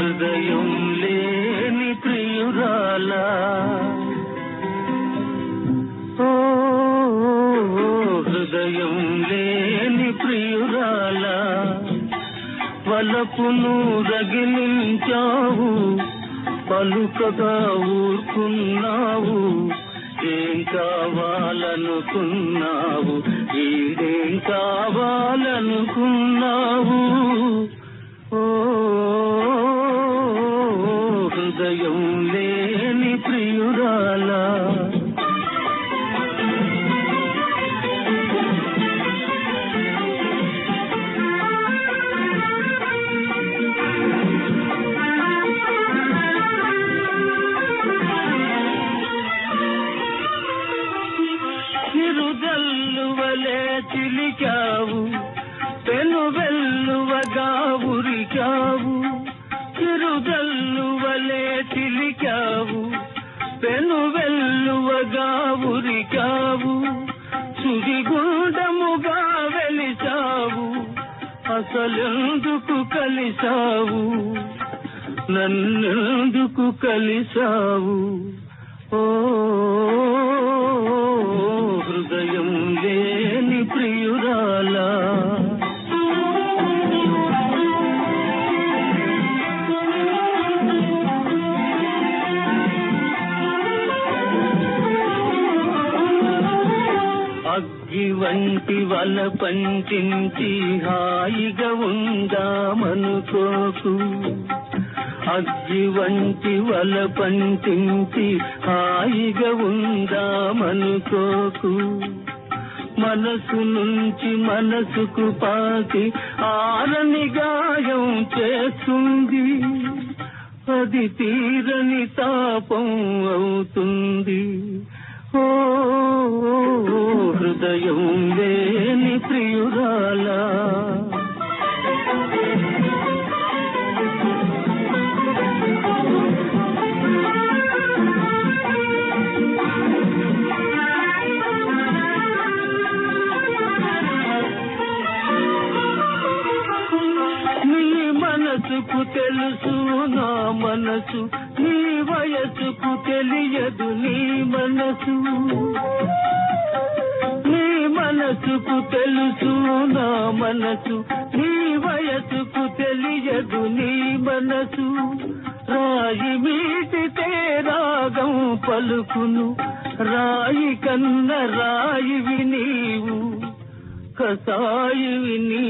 హృదయం లేని ప్రియురాలా, ఓ హృదయం లేని ప్రియురాలా, వలపును రగిలించావు, పలుకగా ఊరుకున్నావు. ఏం కావాలనుకున్నావు, ఏం కావాలనుకున్నావు? ఓ హృదయం లేని ప్రియురాలా, చిరుజల్లువలే చిలికావు, పెను వెల్లువగా ఉరికావు. చిరుజల్లువలే చిలికావు, పెను వెల్లువగా ఉరికావు. సుడిగుండముగా వెలిసావు, అసలెందుకు కలిసావు, నన్నెందుకు కలిసావు? ఓ హృదయం లేని ప్రియురాలా, అగ్గి వంటి వల పంచించి హాయిగా ఉందామనుకోకు. అగ్గి వంటి వల పంచించి హాయిగా ఉందామనుకోకు. మనసు నుంచి మనసుకు పాకి ఆరని గాయం చేస్తుంది, అది తీరని తాపం అవుతుంది. ఓ హృదయం లేని ప్రియురాలా, మనసుకు తెలుసు నా మనసు, నీ వయసుకు తెలియదు నీ మనసు. నీ మనసుకు తెలుసు నా మనసు, నీ వయసుకు తెలియదు నీ మనసు. రాయి మీటితే రాగం పలుకును, రాయి కన్న రాయివి నీవు, కసాయివి నీ